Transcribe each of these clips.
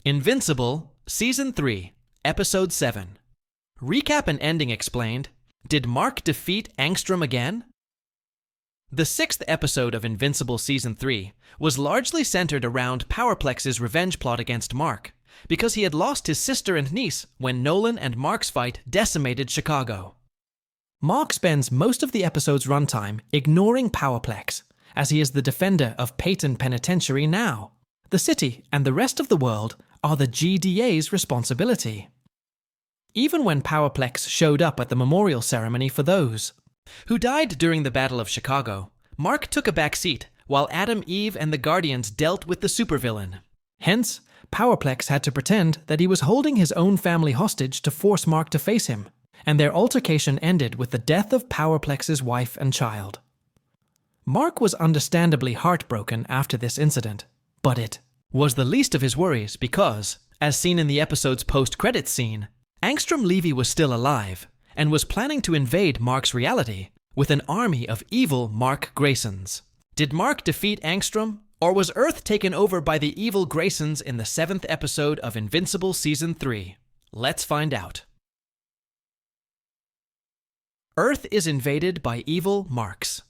Invincible, Season 3, Episode 7. Recap and ending explained. Did Mark defeat Angstrom again? The sixth episode of Invincible Season 3 was largely centered around Powerplex's revenge plot against Mark, because he had lost his sister and niece when Nolan and Mark's fight decimated Chicago. Mark spends most of the episode's runtime ignoring Powerplex, as he is the defender of Peyton Penitentiary now. The city and the rest of the world are the GDA's responsibility. Even when Powerplex showed up at the memorial ceremony for those who died during the Battle of Chicago, Mark took a back seat while Adam, Eve, and the Guardians dealt with the supervillain. Hence, Powerplex had to pretend that he was holding his own family hostage to force Mark to face him, and their altercation ended with the death of Powerplex's wife and child. Mark was understandably heartbroken after this incident, but it was the least of his worries because, as seen in the episode's post-credits scene, Angstrom Levy was still alive and was planning to invade Mark's reality with an army of evil Mark Graysons. Did Mark defeat Angstrom, or was Earth taken over by the evil Graysons in the 7th episode of Invincible Season 3? Let's find out. Earth is invaded by evil Marks.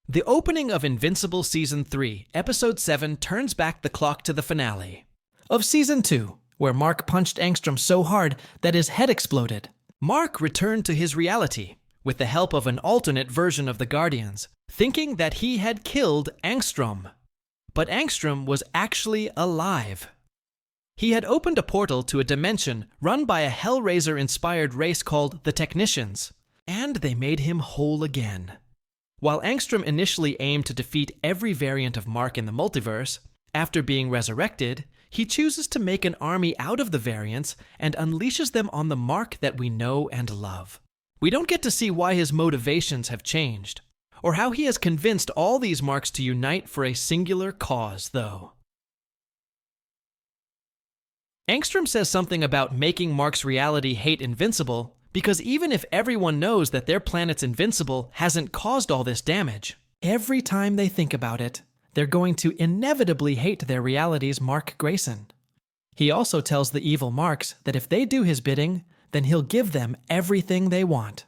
The opening of Invincible Season 3, Episode 7 turns back the clock to the finale of Season 2, where Mark punched Angstrom so hard that his head exploded. Mark returned to his reality with the help of an alternate version of the Guardians, thinking that he had killed Angstrom. But Angstrom was actually alive. He had opened a portal to a dimension run by a Hellraiser-inspired race called the Technicians, and they made him whole again. While Angstrom initially aimed to defeat every variant of Mark in the multiverse, after being resurrected, he chooses to make an army out of the variants and unleashes them on the Mark that we know and love. We don't get to see why his motivations have changed, or how he has convinced all these Marks to unite for a singular cause, though. Angstrom says something about making Mark's reality hate Invincible, because even if everyone knows that their planet's Invincible hasn't caused all this damage, every time they think about it, they're going to inevitably hate their reality's Mark Grayson. He also tells the evil Marks that if they do his bidding, then he'll give them everything they want.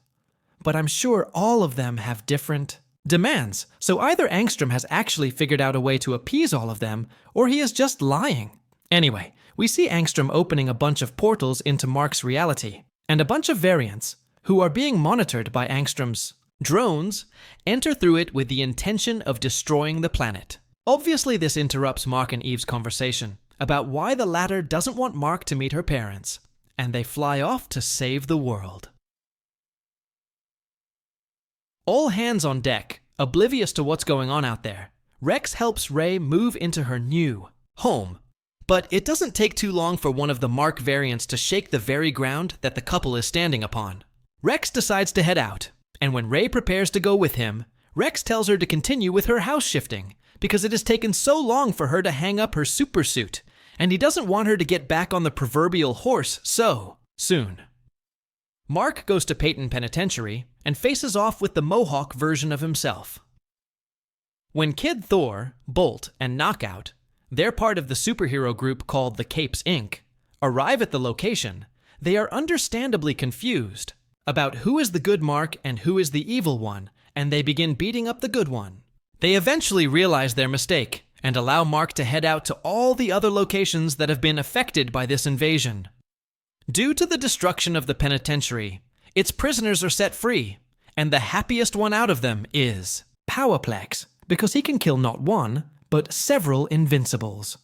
But I'm sure all of them have different demands, so either Angstrom has actually figured out a way to appease all of them, or he is just lying. Anyway, we see Angstrom opening a bunch of portals into Mark's reality, and a bunch of variants, who are being monitored by Angstrom's drones, enter through it with the intention of destroying the planet. Obviously, this interrupts Mark and Eve's conversation about why the latter doesn't want Mark to meet her parents, and they fly off to save the world. All hands on deck, oblivious to what's going on out there, Rex helps Ray move into her new home. But it doesn't take too long for one of the Mark variants to shake the very ground that the couple is standing upon. Rex decides to head out, and when Ray prepares to go with him, Rex tells her to continue with her house shifting, because it has taken so long for her to hang up her supersuit, and he doesn't want her to get back on the proverbial horse so soon. Mark goes to Peyton Penitentiary and faces off with the Mohawk version of himself. When Kid Thor, Bolt, and Knockout, they're part of the superhero group called the Capes Inc., arrive at the location, they are understandably confused about who is the good Mark and who is the evil one, and they begin beating up the good one. They eventually realize their mistake and allow Mark to head out to all the other locations that have been affected by this invasion. Due to the destruction of the penitentiary, its prisoners are set free, and the happiest one out of them is Powerplex, because he can kill not one, but several Invincibles.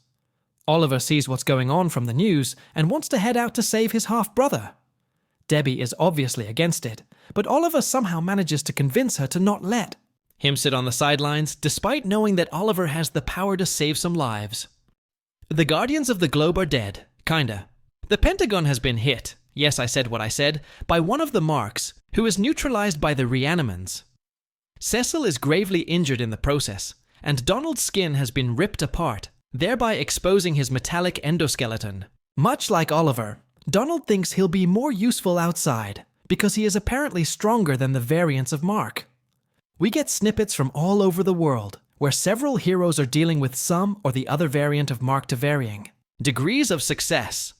Oliver sees what's going on from the news and wants to head out to save his half-brother. Debbie is obviously against it, but Oliver somehow manages to convince her to not let him sit on the sidelines, despite knowing that Oliver has the power to save some lives. The Guardians of the Globe are dead, kinda. The Pentagon has been hit, yes, I said what I said, by one of the Marks, who is neutralized by the Reanimans. Cecil is gravely injured in the process, and Donald's skin has been ripped apart, thereby exposing his metallic endoskeleton. Much like Oliver, Donald thinks he'll be more useful outside, because he is apparently stronger than the variants of Mark. We get snippets from all over the world, where several heroes are dealing with some or the other variant of Mark to varying Degrees of success.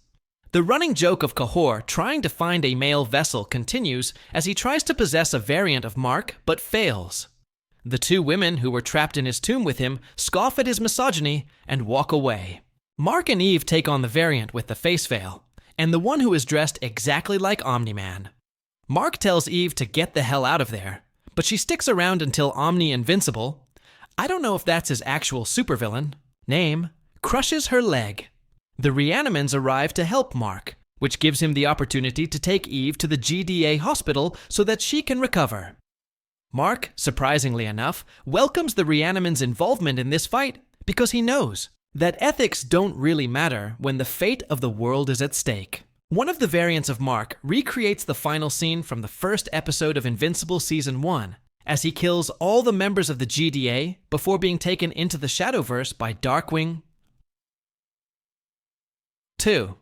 The running joke of Cahor trying to find a male vessel continues as he tries to possess a variant of Mark but fails. The two women who were trapped in his tomb with him scoff at his misogyny and walk away. Mark and Eve take on the variant with the face veil, and the one who is dressed exactly like Omni-Man. Mark tells Eve to get the hell out of there, but she sticks around until Invincible, I don't know if that's his actual supervillain, name, crushes her leg. The Reanimans arrive to help Mark, which gives him the opportunity to take Eve to the GDA hospital so that she can recover. Mark, surprisingly enough, welcomes the Reanimans' involvement in this fight because he knows that ethics don't really matter when the fate of the world is at stake. One of the variants of Mark recreates the final scene from the first episode of Invincible Season 1, as he kills all the members of the GDA before being taken into the Shadowverse by Darkwing. 2.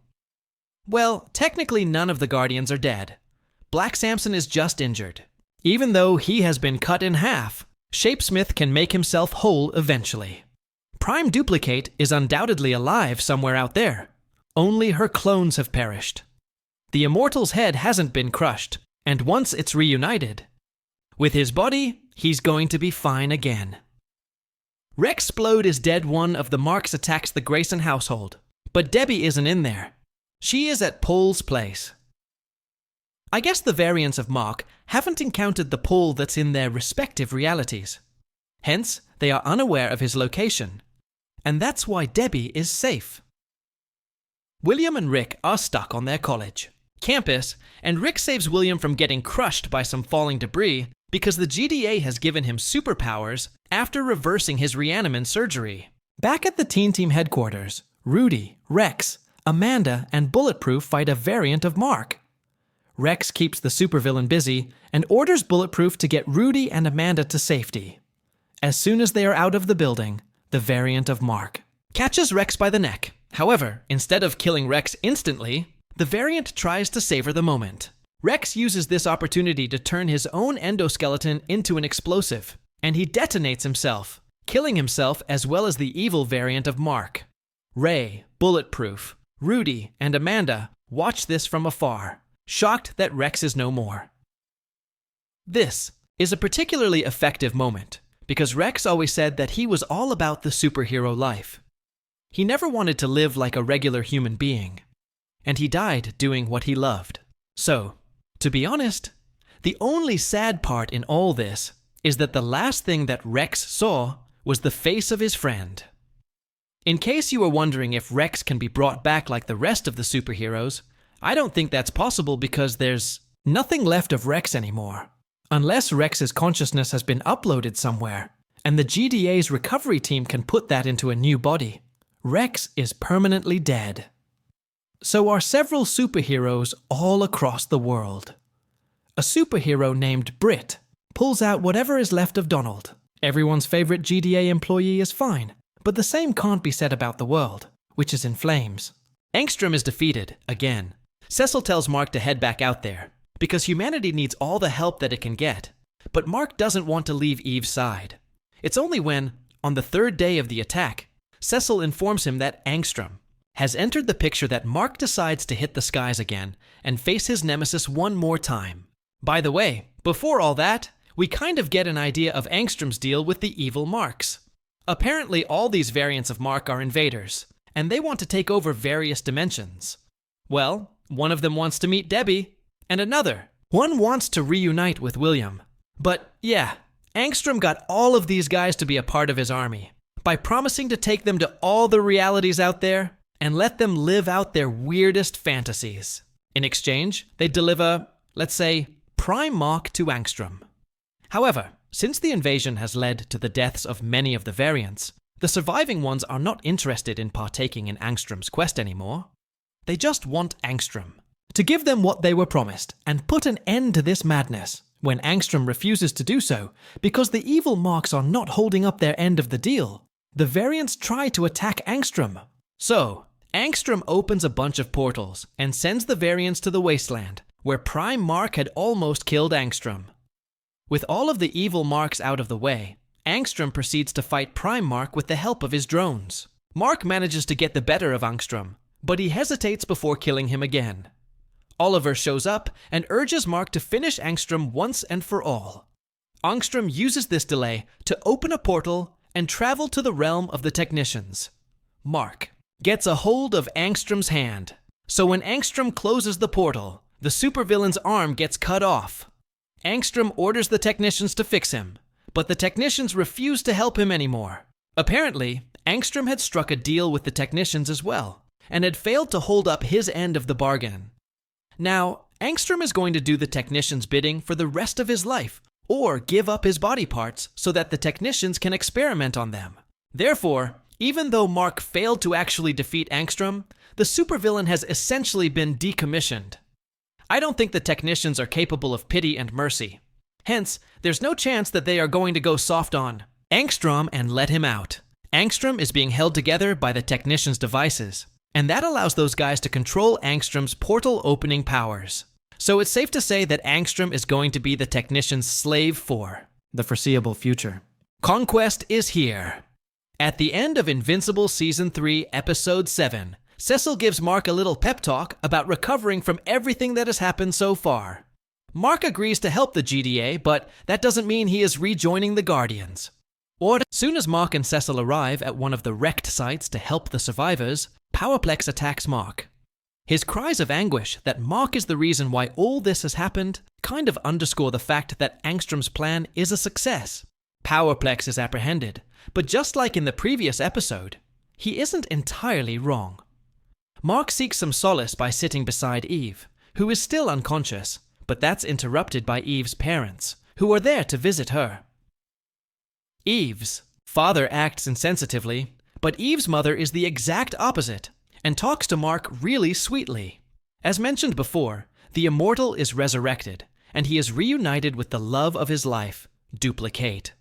Well, technically none of the Guardians are dead. Black Samson is just injured. Even though he has been cut in half, Shapesmith can make himself whole eventually. Prime Duplicate is undoubtedly alive somewhere out there. Only her clones have perished. The Immortal's head hasn't been crushed, and once it's reunited, with his body, he's going to be fine again. Rexplode is dead. One of the Marks attacks the Grayson household, but Debbie isn't in there. She is at Paul's place. I guess the variants of Mark haven't encountered the Paul that's in their respective realities. Hence, they are unaware of his location. And that's why Debbie is safe. William and Rick are stuck on their college campus, and Rick saves William from getting crushed by some falling debris because the GDA has given him superpowers after reversing his Reaniman surgery. Back at the Teen Team headquarters, Rudy, Rex, Amanda, and Bulletproof fight a variant of Mark. Rex keeps the supervillain busy and orders Bulletproof to get Rudy and Amanda to safety. As soon as they are out of the building, the variant of Mark catches Rex by the neck. However, instead of killing Rex instantly, the variant tries to savor the moment. Rex uses this opportunity to turn his own endoskeleton into an explosive, and he detonates himself, killing himself as well as the evil variant of Mark. Ray, Bulletproof, Rudy, and Amanda watch this from afar, shocked that Rex is no more. This is a particularly effective moment, because Rex always said that he was all about the superhero life. He never wanted to live like a regular human being, and he died doing what he loved. So, to be honest, the only sad part in all this is that the last thing that Rex saw was the face of his friend. In case you were wondering if Rex can be brought back like the rest of the superheroes, I don't think that's possible because there's nothing left of Rex anymore. Unless Rex's consciousness has been uploaded somewhere, and the GDA's recovery team can put that into a new body, Rex is permanently dead. So are several superheroes all across the world. A superhero named Britt pulls out whatever is left of Donald. Everyone's favorite GDA employee is fine, but the same can't be said about the world, which is in flames. Angstrom is defeated, again. Cecil tells Mark to head back out there, because humanity needs all the help that it can get. But Mark doesn't want to leave Eve's side. It's only when, on the third day of the attack, Cecil informs him that Angstrom has entered the picture that Mark decides to hit the skies again and face his nemesis one more time. By the way, before all that, we kind of get an idea of Angstrom's deal with the evil Marks. Apparently all these variants of Mark are invaders, and they want to take over various dimensions. Well, one of them wants to meet Debbie, and another one wants to reunite with William. But yeah, Angstrom got all of these guys to be a part of his army by promising to take them to all the realities out there and let them live out their weirdest fantasies. In exchange, they deliver, let's say, Prime Mark to Angstrom. However, since the invasion has led to the deaths of many of the variants, the surviving ones are not interested in partaking in Angstrom's quest anymore. They just want Angstrom to give them what they were promised and put an end to this madness. When Angstrom refuses to do so, because the evil Marks are not holding up their end of the deal, the variants try to attack Angstrom. So, Angstrom opens a bunch of portals and sends the variants to the wasteland, where Prime Mark had almost killed Angstrom. With all of the evil Marks out of the way, Angstrom proceeds to fight Prime Mark with the help of his drones. Mark manages to get the better of Angstrom, but he hesitates before killing him again. Oliver shows up and urges Mark to finish Angstrom once and for all. Angstrom uses this delay to open a portal and travel to the realm of the technicians. Mark gets a hold of Angstrom's hand, so when Angstrom closes the portal, the supervillain's arm gets cut off. Angstrom orders the technicians to fix him, but the technicians refuse to help him anymore. Apparently, Angstrom had struck a deal with the technicians as well, and had failed to hold up his end of the bargain. Now, Angstrom is going to do the technicians' bidding for the rest of his life, or give up his body parts so that the technicians can experiment on them. Therefore, even though Mark failed to actually defeat Angstrom, the supervillain has essentially been decommissioned. I don't think the technicians are capable of pity and mercy. Hence, there's no chance that they are going to go soft on Angstrom and let him out. Angstrom is being held together by the technicians' devices, and that allows those guys to control Angstrom's portal opening powers. So it's safe to say that Angstrom is going to be the technician's slave for the foreseeable future. Conquest is here. At the end of Invincible Season 3, Episode 7, Cecil gives Mark a little pep talk about recovering from everything that has happened so far. Mark agrees to help the GDA, but that doesn't mean he is rejoining the Guardians. As soon as Mark and Cecil arrive at one of the wrecked sites to help the survivors, Powerplex attacks Mark. His cries of anguish that Mark is the reason why all this has happened kind of underscore the fact that Angstrom's plan is a success. Powerplex is apprehended, but just like in the previous episode, he isn't entirely wrong. Mark seeks some solace by sitting beside Eve, who is still unconscious, but that's interrupted by Eve's parents, who are there to visit her. Eve's father acts insensitively, but Eve's mother is the exact opposite, and talks to Mark really sweetly. As mentioned before, the immortal is resurrected, and he is reunited with the love of his life, Duplicate.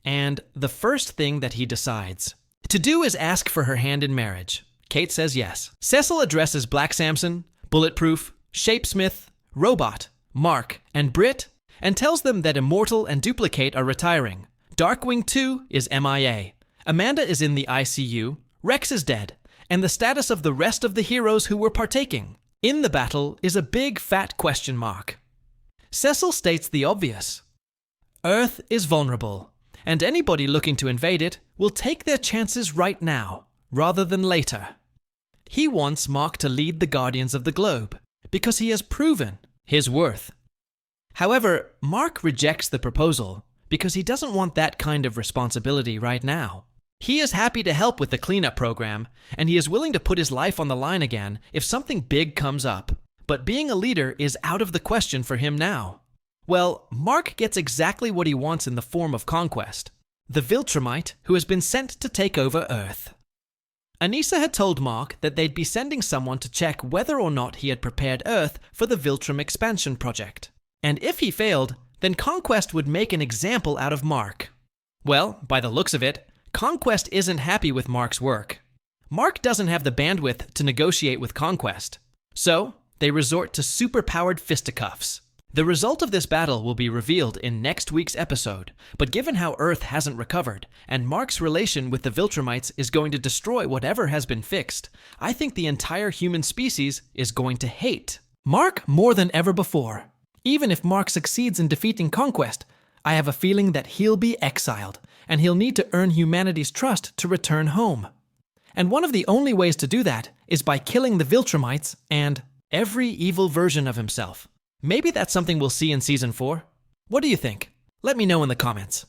And the first thing that he decides to do is ask for her hand in marriage. Kate says yes. Cecil addresses Black Samson, Bulletproof, Shapesmith, Robot, Mark, and Britt, and tells them that Immortal and Duplicate are retiring. Darkwing 2 is MIA. Amanda is in the ICU, Rex is dead, and the status of the rest of the heroes who were partaking in the battle is a big fat question mark. Cecil states the obvious. Earth is vulnerable, and anybody looking to invade it will take their chances right now, rather than later. He wants Mark to lead the Guardians of the Globe, because he has proven his worth. However, Mark rejects the proposal because he doesn't want that kind of responsibility right now. He is happy to help with the cleanup program, and he is willing to put his life on the line again if something big comes up, but being a leader is out of the question for him now. Well, Mark gets exactly what he wants in the form of conquest, the Viltrumite who has been sent to take over Earth. Anissa had told Mark that they'd be sending someone to check whether or not he had prepared Earth for the Viltrum expansion project, and if he failed, then Conquest would make an example out of Mark. Well, by the looks of it, Conquest isn't happy with Mark's work. Mark doesn't have the bandwidth to negotiate with Conquest, so they resort to superpowered fisticuffs. The result of this battle will be revealed in next week's episode, but given how Earth hasn't recovered, and Mark's relation with the Viltrumites is going to destroy whatever has been fixed, I think the entire human species is going to hate Mark more than ever before. Even if Mark succeeds in defeating Conquest, I have a feeling that he'll be exiled, and he'll need to earn humanity's trust to return home. And one of the only ways to do that is by killing the Viltrumites and every evil version of himself. Maybe that's something we'll see in Season 4? What do you think? Let me know in the comments.